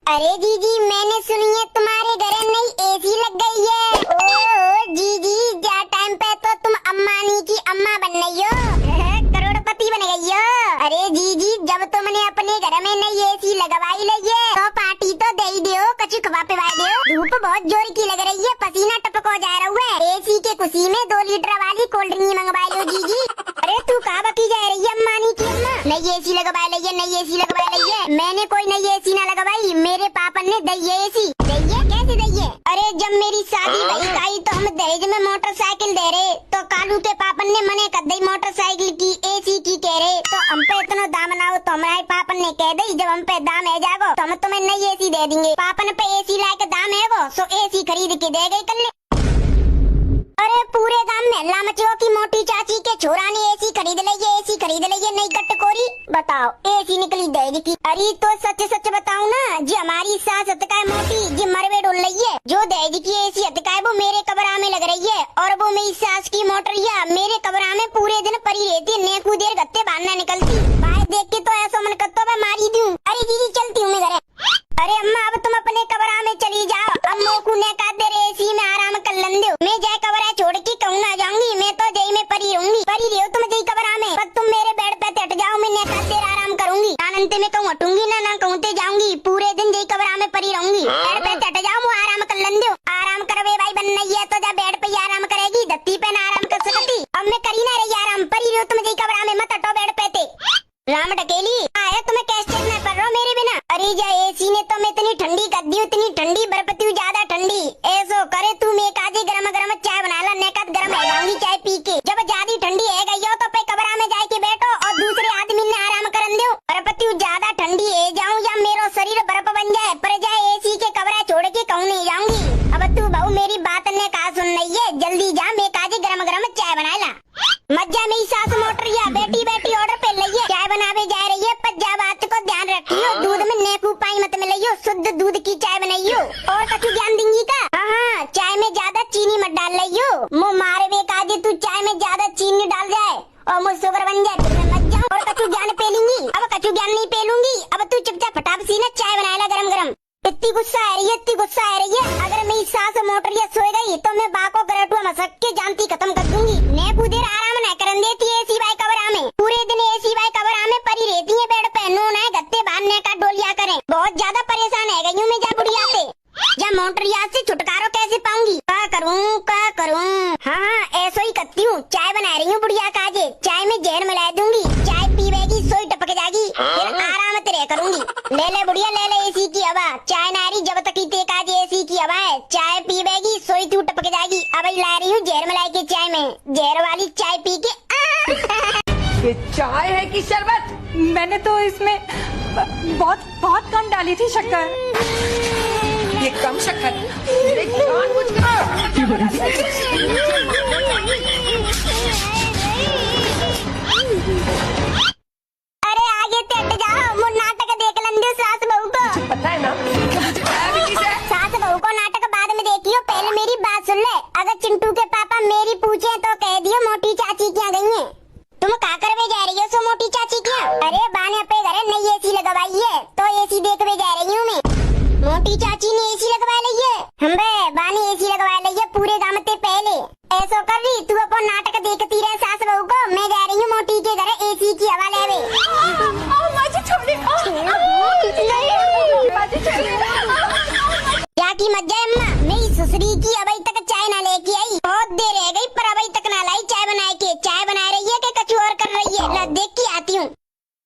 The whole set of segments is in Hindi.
अरे जीजी, मैंने सुनी है तुम्हारे घर नई एसी लग गई है। ओ जीजी, क्या टाइम पे तो तुम अम्मानी की अम्मा बन गई हो, करोड़पति बन गई हो। अरे जीजी, जब तुमने अपने घर में नई एसी लगवाई लगी है तो पार्टी तो दे ही दो, कछु खवा पिवा दो। धूप बहुत जोर की लग रही है, पसीना टपक हो जा रहा है। एसी के खुशी में 2 लीटर वाली कोल्ड ड्रिंक मंगवा लो जीजी। अरे तू कहाँ बकी जा रही है अम्मानी की अम्मा? नई एसी लगवा ली है, नई एसी लगवा ली है। मैंने कोई नई एसी ना लगवाई, मेरे पापा ने दी है एसी। दी है? कैसे दी है? अरे जब मेरी शादी भई तो हम दहेज में मोटरसाइकिल दे रहे, तो कालू के पापा ने मने कर दी मोटरसाइकिल की, एसी की कह रहे। तो हम पे इतना दाम ना हो तो हमारे पापा ने कह दी जब हम पे दाम है जागो तो हम तुम्हें नई एसी दे देंगे। पापन पे एसी लाए के दाम है वो, सो एसी खरीद के दे गई कल। अरे पूरे गांव में हल्ला मचो की मोटी चाची के छोरा ने एसी खरीद ली है, एसी खरीद ली है, नई कटकोरी। बताओ एसी निकली दहेज की। अरे तो सच सच बताऊं ना जी, हमारी सास हतकाय मोटी जी मरवे डोल रही है। जो दहेज की एसी हतकाय वो मेरे कबरा में लग रही है, और वो मेरी सास की मोटरिया मेरे कबरा में पूरे दिन पड़ी रहती है, नेकू देर गत्ते बांधना निकलती। भाई देख के तो ऐसा मन करता मैं मारी दूं। अरे दीदी चलती हूँ मैं घर। अरे अम्मा अब तुम अपने कबरा में चली जाओ, अम्मो को ने का देर एसी में आराम कर लन दो। मैं जाए कबरा छोड़ के कहूँ ना जाऊंगी, मैं तो जई में परी रहूंगी। परी रहो तुम जई कबरा में, पर तुम मेरे बेड पे हट जाओ, मैं ने का देर आराम करूंगी। आनंद में कहूँ हटूंगी ना कहूँते जाऊंगी, पूरे दिन जई कबरा में परी रहूंगी। बेड पे हट जाओ, मुँह आराम कर लन दो। आराम करवे भाई बन नहीं है तो जा बेड पे आराम करेगी, धत्ती पे ना आराम कर सकती। अब मैं करी ना रही आराम, परी रहो तुम जई कबरा में, मत हटो बेड पे थे। राम टकेली आया तुम्हें कैसे चलना पड़ रहा मेरे बिना। अरे जा एसी ने तो मैं इतनी ठंडी कर दी, इतनी ठंडी बरपती ज्यादा ठंडी। ऐसो करे तू मैं काजी गरम गरम चाय बना ला, नेकत गरम हो जाऊंगी चाय पी के। जब ज्यादा ठंडी है गई हो तो पे कमरा में जाके बैठो और दूसरे आदमी ने आराम करन दो। बरपती ज्यादा ठंडी है जाऊं या मेरा शरीर बर्फ बन जाए, पर जाए एसी के कमरा छोड़ के कहूँ नहीं जाऊंगी। अब तू बहू मेरी बात ने कहा सुन रही है, जल्दी जा मैं काजी गरम गरम चाय बना ला। मज्जा मेरी सास मोटरिया बैठी बैठी ऑर्डर पे लइए, चाय बनावे जा रही है, पर जा बात को ध्यान रखियो, दूध में नेकू पाई मत मिलाइयो, शुद्ध दूध की चाय बनाइयो। और कछु ज्ञान देंगी का? हाँ चाय में ज्यादा चीनी मत डाल लियो, मुँह मारे बेकाजे तू चाय में ज्यादा चीनी डाल जाए और मुझ शुगर बन जाए तो मैं मत जाऊँ। और कछु ज्ञान पेलूंगी? अब कछु ज्ञान नहीं पेलूंगी, अब तू चुपचाप फटाफट सी ना चाय बनाएला गरम गरम। इतनी गुस्सा आ रही है, इतनी गुस्सा आ रही है। अगर मेरी सास मोटरिया सोए गई तो मैं बाको करटुआ मसक के जानती खत्म कर दूंगी। नेकू देर आराम न करन देती एसी बाई कबरा में, पूरे दिन एसी बाई कबरा में परी रहती है बेड पे, नून है गत्ते बांधने का डोलिया करें। बहुत ज्यादा परेशान है गई हूँ मैं जा बुढ़िया से। या मोटरिया से छुटकारो कैसे पाऊंगी? क्या करूँ? हाँ ऐसा ही करती हूँ, चाय बना रही हूँ बुढ़िया काजे, चाय में जहर मिला दूंगी, चाय पीवेगी सोई टपक जाएगी, फिर आराम तेरे करूंगी। ले बुढ़िया ले एसी की हवा, चाय नारी जब तक ही काजे एसी की हवा है, चाय पीवेगी सोई तू टपक जाएगी। अब ला रही हूँ जहर मिलाई के चाय में, जहर वाली चाय पी के। ये चाय है कि शरबत? मैंने तो इसमें बहुत कम डाली थी शक्कर। ये कम शक्कर अरे आगे हट जाओ, मुझ नाटक देख लंदे सास बहू को। पता है ना सास बहू को नाटक बाद में देखियो, पहले मेरी बात सुन ले। अगर चिंटू के पापा मेरी पूछे तो कह दियो मोटी चाची क्या गई है। तुम का करवे जा रही हो सो मोटी चाची क्या? अरे बाने पे घरे नई एसी लगवाई है तो एसी देखवे जा रही हूँ मैं। मोटी चाची ने एसी लगवा ली है, हम बानी एसी लगवा ली है पूरे गाँव में पहले। ऐसा कर रही तू अपन नाटक देखती रहे सास बहू को, मैं जा रही हूँ मोटी के घर एसी की हवा लेवे। क्या की मज्जा है अम्मा, मेरी ससुरी की अभी तक चाय ना लेके आई, बहुत देर रह गई पर अभी तक ना लाई चाय बनाए के। चाय बना रही है कि कुछ और कर रही है? ला देख के आती हूँ।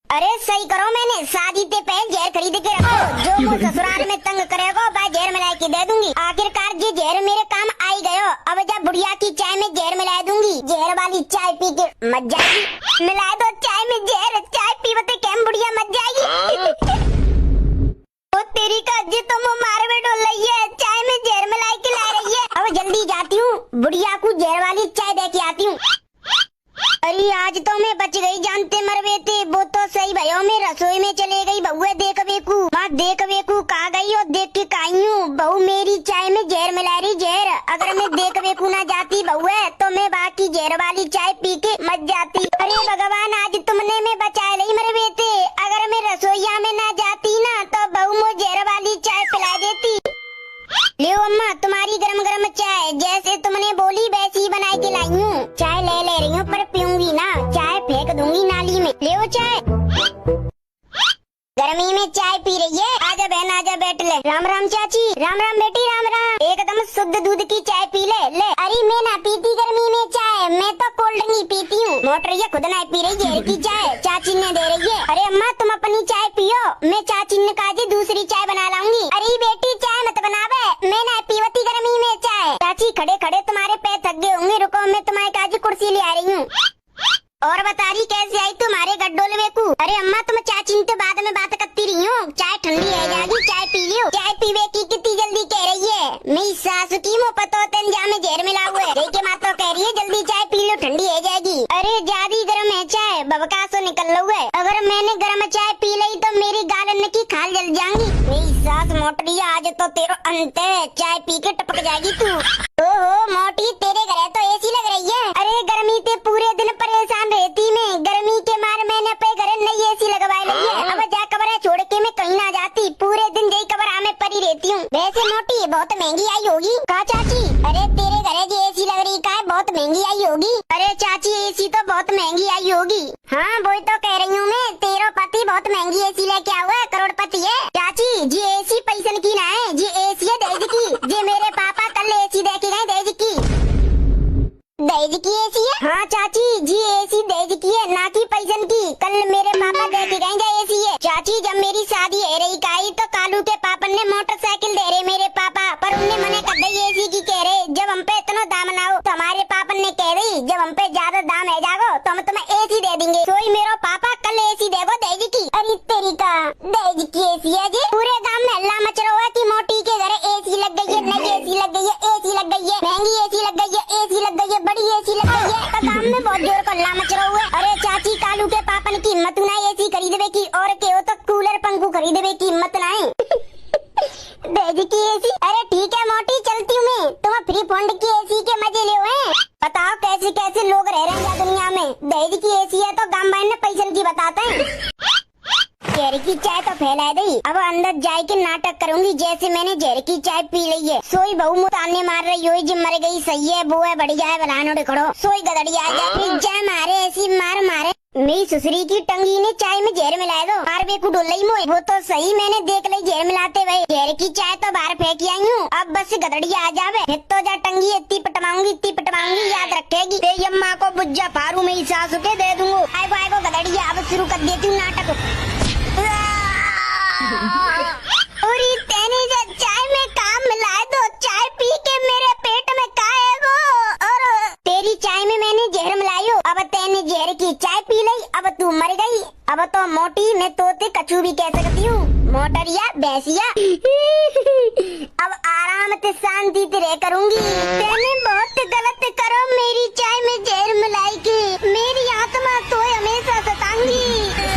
अरे सही करो, मैंने शादी ते पहले जहर खरीद के रखो, जो वो ससुराल में तंग करेगा वह जहर मिला के दे दूंगी। आखिरकार ये जहर मेरे काम आई गयो, अब जब बुढ़िया की चाय में जहर मिला दूंगी, जहर वाली चाय पी के मत जाएगी। मिला दो चाय में जहर, चाय पीवते कैम बुढ़िया मत जाएगी। ओ तेरी का जी तो मुँह मार में डोल रही है, चाय में जहर मिला के ला रही है। अब जल्दी जाती हूँ, बुढ़िया को जहर वाली चाय दे के आती हूँ। अरे आज तो मैं बच गई, जानते मरवे थे वो तो सही भयो, मैं रसोई में चले गई बहुए देख बेकू, माँ देख बेकू कहा गई और देख के काई हूँ। बहू मेरी चाय में जहर मिला रही जहर, अगर मैं देख बेकू ना जाती बहुए तो मैं बाकी जहर वाली चाय पी के मत जाती। अरे भगवान आज तुमने मैं बचा ली मरवे थे, अगर मैं रसोईया में ना जाती ना तो बहू मुझे जहर वाली चाय ले अम्मा तुम्हारी गरम गरम चाय, जैसे तुमने बोली वैसी ही बना के लाई हूँ। चाय ले रही हूँ पर पीऊंगी ना, चाय फेंक दूंगी नाली में। ले चाय, गर्मी में चाय पी रही है। आजा बहन आजा बैठ ले। राम राम चाची। राम राम बेटी राम राम। एकदम शुद्ध दूध की चाय पी ले। ले अरे मैं ना पीती गर्मी में चाय, मैं तो कोल्ड नहीं पीती हूँ। मोटरिया खुद ना पी रही है की चाय, चाची ने दे रही है। अरे अम्मा तुम अपनी चाय पियो, मैं चाची ने कहा जी दूसरी चाय बना लाऊंगी। अरे बेटी चाय मत बनावे, मैं ना पीवती गर्मी में चाय। चाची खड़े खड़े तुम्हारे पैर थक गए होंगे, रुको मैं तुम्हारे काजी कुर्सी ले आ रही हूँ। और बता रही कैसे आई तुम्हारे गड्ढों में को? अरे अम्मा तुम चाची तो बाद में बात करती रही हो, चाय ठंडी है जाएगी, चाय पी लियो। चाय पीवे की कितनी जल्दी कह रही है, मेरी सासू की मुँह पतो तेंजा में जहर मिला हुआ है। के माँ तो कह रही है जल्दी चाय पी लो ठंडी है जाएगी। अरे ज्यादा गर्म है चाय, बबकासो निकल लो है। अगर मैंने गर्म चाय पी ली तो मेरी गालन की खाल जल जाएंगी। मेरी सास मोटरी आज तो तेरा अंत है, चाय पी के टपक जाएगी तू। ओहो मोटी तेरे घर तो एसी लग रही है। अरे गर्मी से पूरे दिन परेशान रहती मैं, गर्मी के मार मैंने अपने घर नई एसी लगवाई ली है। अब जा कबर छोड़ के मैं कहीं ना जाती, पूरे दिन यही कबर में पड़ी रहती हूँ। वैसे मोटी बहुत महंगी आई होगी। कहा चाची? अरे तेरे घर जो एसी लग रही का बहुत महंगी आई होगी। अरे चाची एसी तो बहुत महंगी आई होगी। हाँ वही तो कह रही हूँ मैं, तेरा पति बहुत महंगी एसी लेके आया है, करोड़पति है। चाची जी एसी पैसन की ना है, जी एसी है दहेज की। जी मेरे पापा कल एसी देखे गए दहेज की। दहेज की एसी है? हाँ चाची जी एसी दहेज की है, ना की पैसन की। कल मेरे पापा देखे गए एसी है। चाची जब मेरी शादी है रही काई तो कालू के पापा ने मोटरसाइकिल दे रहे मेरे पापा, पर उन्हें मने कर दी एसी की। कह रहे जब हम पे इतना दाम ना हो तो हमारे पापा ने कह रही जब हम पे ज्यादा दाम है जागो तो हम तुम्हें एसी दे देंगे। तो मेरा पापा कल एसी देगो दहेज की। अरे तेरी का दहेज की एसी है जी। पूरे गाँव में हल्ला मच रहा है की मोटी के घर एसी लग गई है, नई एसी लग गई है, एसी लग गई है, महंगी एसी लग गई है, एसी लग गई है, बड़ी एसी लग गई है। तो गाँव में बहुत जोर को हल्ला मच रहा है। अरे चाची कालू के पापन की हिम्मत ना एसी खरीदवे की, और के हो तो कूलर पंखू खरीदवे की हिम्मत ना है। दहेज की एसी? अरे ठीक है मोटी चलती हूँ मैं, तुम फ्री फंड की एसी के मजे ले हुए। बताओ कैसे कैसे लोग रह रहे हैं दुनिया में। दहेज की एसी है तो गाँव में पैसन की बताते हैं। जहर की चाय तो फैला दी, अब अंदर जाए के नाटक करूंगी जैसे मैंने जहर की चाय पी ली है। सोई बहू मुताने मार रही हो जी, मर गई सही है, वो है बढ़िया है बलानो खड़ो। सोई गदड़ी आ जाए जय मारे ऐसी मार मारे। मेरी ससुरी की टंगी ने चाय में जहर मिला दो, मार बेकू डोल रही मोई। वो तो सही मैंने देख ली जहर मिलाते हुए। जहर की चाय तो बाहर फेंक आई हूँ, अब बस गदड़ी आ जावे तो जा टंगी इतनी पटवाऊंगी याद रखेगी। दे अम्मा को बुज्जा फारू मेरी सासू के दे दूंगो। आएगो गदड़ी अब शुरू कर देती हूँ नाटक। और तेने जो चाय में काम मिलाए दो, चाय पी के मेरे पेट में का है वो। और तेरी चाय में मैंने जहर मिलाई हो, अब तेने जहर की चाय पी ली, अब तू मर गई। अब तो मोटी मैं तोते कछू भी कह सकती हूँ, मोटरिया भैंसिया। अब आराम से शांति से रह करूँगी। तेने बहुत गलत करो मेरी चाय में जहर मिलाई की, मेरी आत्मा तो हमेशा सताऊंगी।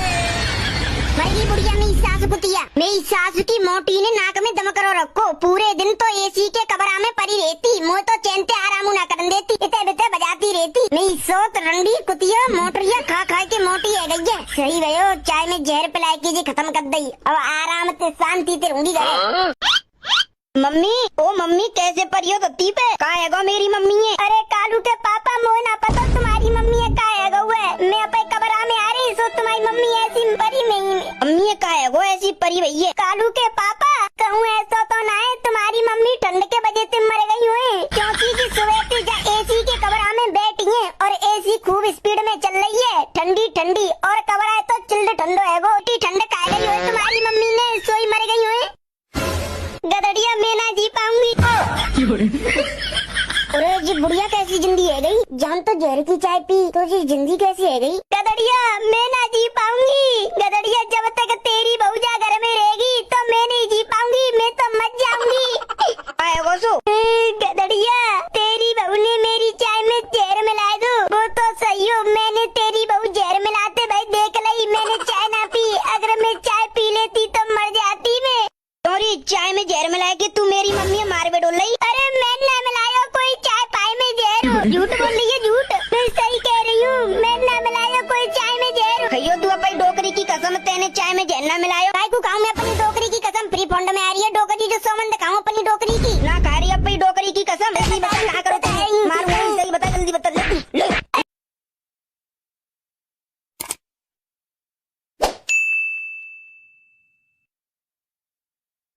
बुढ़िया मेरी सासू की मोटी ने नाक में दम करो रखो, पूरे दिन तो एसी के कमरा में पड़ी रहती, मुँह तो चैनते आराम ना कर देती, इते बिते बजाती रहती। मेरी सोत रंडी कुतिया मोटरिया खा खा के मोटी है गई है। सही भयो चाय में जहर पिलाई की जी खत्म कर दी, अब आराम से शांति से रहूंगी घरे। मम्मी ओ मम्मी कैसे परियो धरती पे? का है गो मेरी मम्मी है? अरे कालू के पापा मोह ना पता तुम्हारी मम्मी है का है गो है। मैं अपने कमरा में आ रही सो तुम्हारी मम्मी ऐसी परी नहीं मम्मी है का है वो ऐसी परी भई है। कालू के पापा कहूँ ऐसा तो ना है तुम्हारी मम्मी ठंड के वजह से मर गई हुई, क्योंकि की सुबह से एसी के कमरा में बैठी है और एसी खूब स्पीड में चल रही है, ठंडी ठंडी, और कमरा है तो चिल्ड ठंडो है वो। ठंड का गई हुई तुम्हारी मम्मी ने, सोई मर गई हुई। गदड़िया मैं ना जी पाऊंगी। अरे जी बुढ़िया कैसी जिंदगी है गई, जान तो जहर की चाय पी तो जी जिंदगी कैसी है गई। गदड़िया मैं ना जी पाऊंगी, गदड़िया जब तक तेरी बहुजा घर में रहेगी तो मैं नहीं जी पाऊंगी, मैं तो मर जाऊंगी। गदड़िया तेरी बहू ने मेरी चाय में जहर मिला दो, वो तो सही हो, मैंने तेरी बहू जहर मिलाते भाई देख ली, मैंने चाय ना पी, अगर मैं चाय पी लेती तो मर जाती मैं। तोरी चाय में जहर मिलाए के तू मेरी मम्मी मार बेडोल रही। अरे मैंने ना मिलाया कोई चाय पाई में जहर। झूठ बोल रही है झूठ, मैं सही कह रही हूँ, मैंने ना मिलाया कोई चाय में जहर। खइयो तू अपनी डोकरी की कसम, तेने चाय में जहर ना मिलाया। काय को कहूँ मैं अपनी डोकरी की कसम, फ्री फंड में आ रही है टोकरी जो सोमन दिखाऊं अपनी टोकरी की, ना